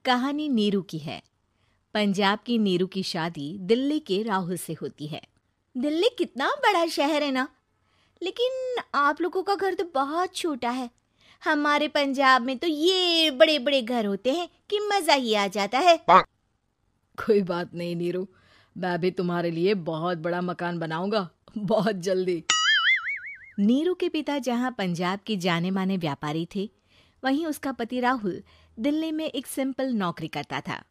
कहानी नीरू की है। पंजाब की नीरू की शादी दिल्ली के राहुल से होती है। दिल्ली कितना बड़ा शहर है ना, लेकिन आप लोगों का घर तो बहुत छोटा है। हमारे पंजाब में तो ये बड़े बड़े घर होते हैं कि मजा ही आ जाता है। कोई बात नहीं नीरू, मैं भी तुम्हारे लिए बहुत बड़ा मकान बनाऊंगा बहुत जल्दी। नीरू के पिता जहाँ पंजाब के जाने माने व्यापारी थे, वहीं उसका पति राहुल दिल्ली में एक सिंपल नौकरी करता था।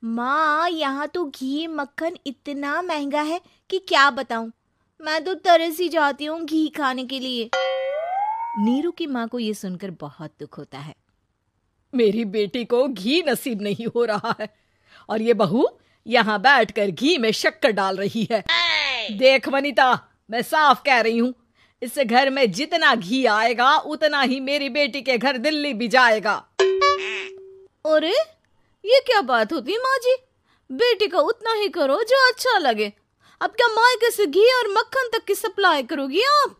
माँ, यहाँ तो घी मक्खन इतना महंगा है कि क्या बताऊं। मैं तो तरस ही जाती हूँ घी खाने के लिए। नीरू की माँ को ये सुनकर बहुत दुख होता है। मेरी बेटी को घी नसीब नहीं हो रहा है और ये बहू यहाँ बैठकर घी में शक्कर डाल रही है। देख वनिता, मैं साफ कह रही हूँ, इस घर में जितना घी आएगा उतना ही मेरी बेटी के घर दिल्ली भी जाएगा। अरे ये क्या बात होती है माँ जी? बेटी का उतना ही करो जो अच्छा लगे। अब क्या मायके से घी और मक्खन तक की सप्लाई करोगी आप?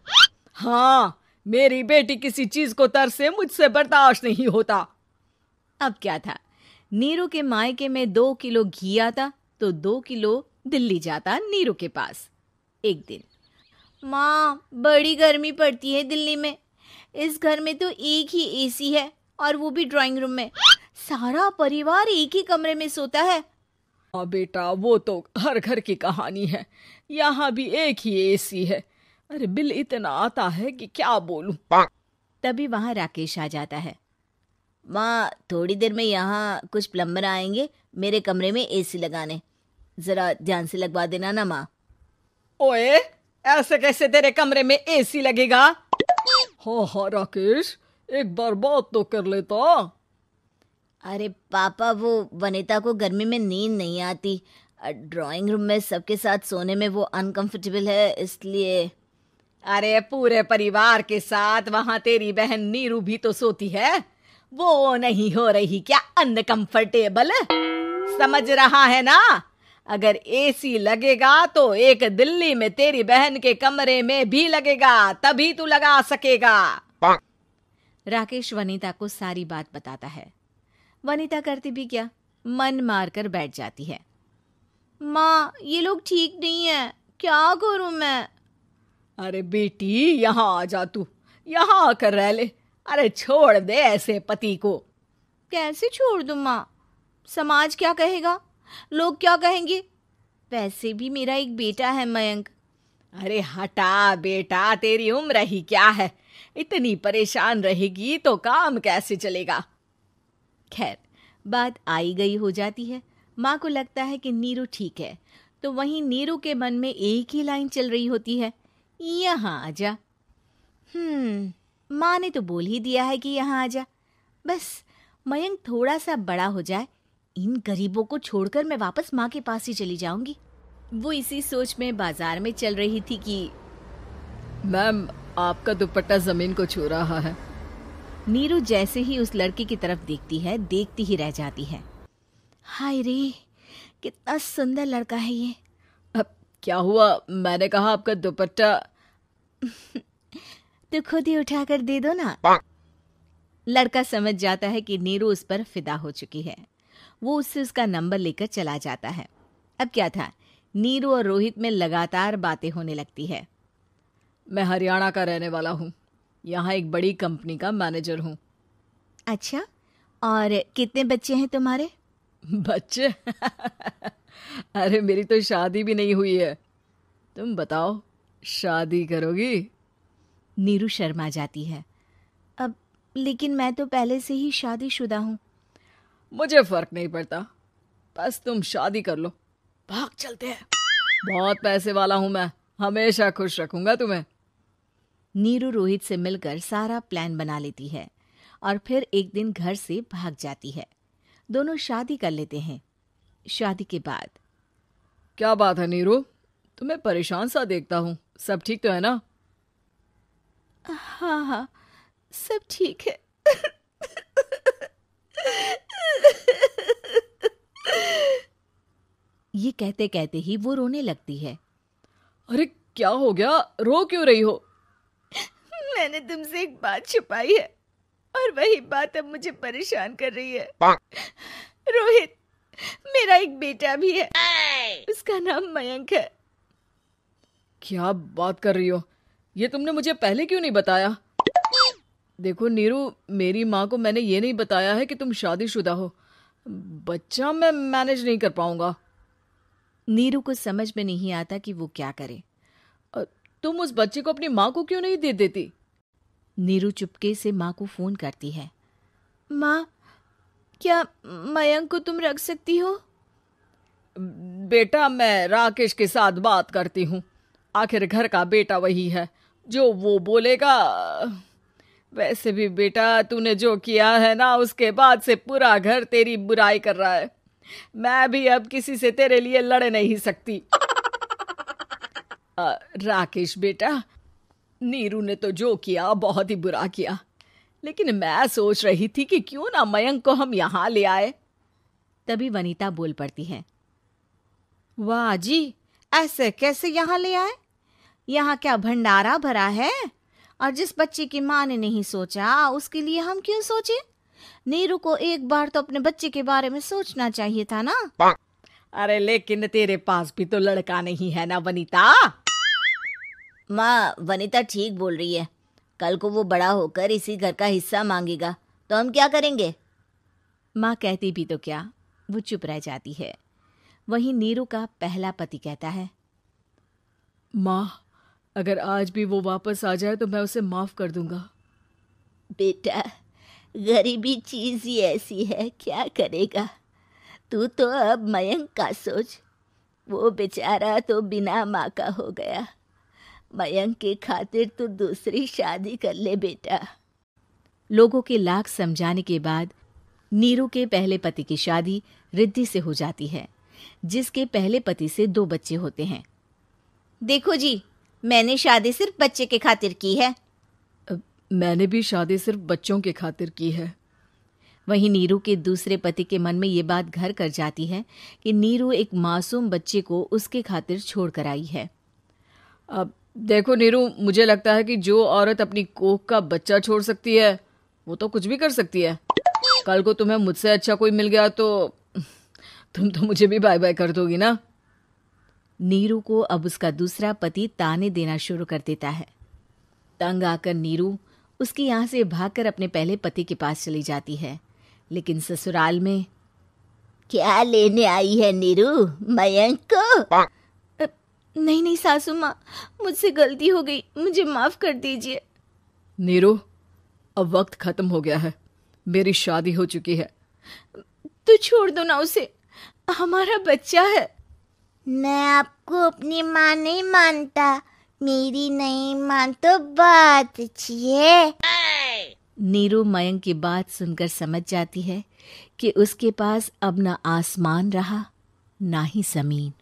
हाँ, मेरी बेटी किसी चीज को तरसे मुझसे बर्दाश्त नहीं होता। अब क्या था, नीरू के मायके में 2 किलो घी आता तो 2 किलो दिल्ली जाता नीरू के पास। एक दिन, माँ बड़ी गर्मी पड़ती है दिल्ली में। इस घर में तो एक ही एसी है और वो भी ड्राइंग रूम में। सारा परिवार एक ही कमरे में सोता है। हाँ बेटा, वो तो हर घर की कहानी है। यहाँ भी एक ही एसी है। अरे बिल इतना आता है कि क्या बोलूं। तभी वहां राकेश आ जाता है। माँ, थोड़ी देर में यहाँ कुछ प्लम्बर आएंगे मेरे कमरे में एसी लगाने। जरा ध्यान से लगवा देना ना माँ। ओए, ऐसे कैसे तेरे कमरे में एसी लगेगा? हाँ राकेश, एक बार बात तो कर लेता। अरे पापा, वो वनिता को गर्मी में नींद नहीं आती। ड्राइंग रूम में सबके साथ सोने में वो अनकंफर्टेबल है, इसलिए। अरे पूरे परिवार के साथ वहां तेरी बहन नीरू भी तो सोती है। वो नहीं हो रही क्या अनकंफर्टेबल? समझ रहा है ना? अगर एसी लगेगा तो एक दिल्ली में तेरी बहन के कमरे में भी लगेगा, तभी तू लगा सकेगा। राकेश वनिता को सारी बात बताता है। वनिता करती भी क्या, मन मार कर बैठ जाती है। माँ, ये लोग ठीक नहीं है, क्या करूं मैं? अरे बेटी, यहाँ आ जा, तू यहाँ आकर रह ले। अरे छोड़ दे ऐसे पति को। कैसे छोड़ दूं माँ? समाज क्या कहेगा, लोग क्या कहेंगे? वैसे भी मेरा एक बेटा है मयंक। अरे हटा बेटा, तेरी उम्र ही क्या है? इतनी परेशान रहेगी तो काम कैसे चलेगा? खैर, बात आई गई हो जाती है। माँ को लगता है कि नीरू ठीक है, तो वहीं नीरू के मन में एक ही लाइन चल रही होती है, यहाँ आजा। माँ ने तो बोल ही दिया है कि यहाँ आजा। बस मयंक थोड़ा सा बड़ा हो जाए, इन गरीबों को छोड़कर मैं वापस माँ के पास ही चली जाऊंगी। वो इसी सोच में बाजार में चल रही थी कि मैम, आपका दुपट्टा जमीन को छू रहा है। नीरू जैसे ही उस लड़के की तरफ देखती है, देखती ही रह जाती है। हाय रे, कितना सुंदर लड़का है ये। अब क्या हुआ? मैंने कहा आपका दुपट्टा। तो खुद ही उठाकर दे दो ना। लड़का समझ जाता है कि नीरू उस पर फिदा हो चुकी है। वो उससे उसका नंबर लेकर चला जाता है। अब क्या था, नीरू और रोहित में लगातार बातें होने लगती है। मैं हरियाणा का रहने वाला हूँ, यहाँ एक बड़ी कंपनी का मैनेजर हूँ। अच्छा, और कितने बच्चे हैं तुम्हारे? बच्चे? अरे मेरी तो शादी भी नहीं हुई है। तुम बताओ, शादी करोगी? नीरू शर्मा जाती है। अब लेकिन मैं तो पहले से ही शादीशुदा हूँ। मुझे फर्क नहीं पड़ता, बस तुम शादी कर लो, भाग चलते हैं। बहुत पैसे वाला हूँ मैं, हमेशा खुश रखूंगा तुम्हें। नीरू रोहित से मिलकर सारा प्लान बना लेती है और फिर एक दिन घर से भाग जाती है। दोनों शादी कर लेते हैं। शादी के बाद, क्या बात है नीरू, तुम्हें परेशान सा देखता हूँ, सब ठीक तो है ना? हाँ, सब ठीक है। ये कहते कहते ही वो रोने लगती है। अरे क्या हो गया, रो क्यों रही हो? मैंने तुमसे एक बात छुपाई है और वही बात अब मुझे परेशान कर रही है। रोहित, मेरा एक बेटा भी है, उसका नाम मयंक है। क्या बात कर रही हो? ये तुमने मुझे पहले क्यों नहीं बताया? देखो नीरू, मेरी माँ को मैंने ये नहीं बताया है कि तुम शादीशुदा हो। बच्चा मैं मैनेज नहीं कर पाऊंगा। नीरू को समझ में नहीं आता कि वो क्या करे। तुम उस बच्चे को अपनी माँ को क्यों नहीं दे देती? नीरू चुपके से माँ को फोन करती है। माँ, क्या मयंक को तुम रख सकती हो? बेटा, मैं राकेश के साथ बात करती हूँ। आखिर घर का बेटा वही है, जो वो बोलेगा। वैसे भी बेटा, तूने जो किया है ना, उसके बाद से पूरा घर तेरी बुराई कर रहा है। मैं भी अब किसी से तेरे लिए लड़ नहीं सकती। राकेश बेटा, नीरू ने तो जो किया बहुत ही बुरा किया, लेकिन मैं सोच रही थी कि क्यों ना मयंक को हम यहाँ ले आए। तभी वनीता बोल पड़ती है। वाह जी, ऐसे कैसे यहाँ ले आए? यहाँ क्या भंडारा भरा है? और जिस बच्चे की माँ ने नहीं सोचा, उसके लिए हम क्यों सोचे? नीरू को एक बार तो अपने बच्चे के बारे में सोचना चाहिए था ना। अरे लेकिन तेरे पास भी तो लड़का नहीं है ना वनीता। माँ, वनीता ठीक बोल रही है। कल को वो बड़ा होकर इसी घर का हिस्सा मांगेगा तो हम क्या करेंगे? माँ कहती भी तो क्या, वो चुप रह जाती है। वहीं नीरू का पहला पति कहता है। माँ, अगर आज भी वो वापस आ जाए तो मैं उसे माफ कर दूंगा। बेटा, गरीबी चीज ही ऐसी है, क्या करेगा? तू तो अब मयंक का सोच। वो बेचारा तो बिना माँ का हो गया। मयंक के खातिर तू दूसरी शादी कर ले बेटा। लोगों के लाख समझाने के बाद नीरू के पहले पति की शादी रिद्धि से हो जाती है, जिसके पहले पति से 2 बच्चे होते हैं। देखो जी, मैंने शादी सिर्फ बच्चे के खातिर की है। मैंने भी शादी सिर्फ बच्चों के खातिर की है। वहीं नीरू के दूसरे पति के मन में ये बात घर कर जाती है कि नीरू एक मासूम बच्चे को उसके खातिर छोड़ कर आई है। अब देखो नीरू, मुझे लगता है कि जो औरत अपनी कोख का बच्चा छोड़ सकती है, वो तो कुछ भी कर सकती है। कल को तुम्हें मुझसे अच्छा कोई मिल गया तो तुम तो मुझे भी बाय बाय कर दोगी ना। नीरू को अब उसका दूसरा पति ताने देना शुरू कर देता है। तंग आकर नीरू उसके यहाँ से भागकर अपने पहले पति के पास चली जाती है, लेकिन ससुराल में क्या लेने आई है नीरू, मयंक को? नहीं नहीं सासू माँ, मुझसे गलती हो गई, मुझे माफ कर दीजिए। नीरू, अब वक्त खत्म हो गया है, मेरी शादी हो चुकी है। तो छोड़ दो ना उसे, हमारा बच्चा है। मैं आपको अपनी माँ नहीं मानता, मेरी नहीं मान तो बात अच्छी है। नीरू मयंक की बात सुनकर समझ जाती है कि उसके पास अब ना आसमान रहा ना ही जमीन।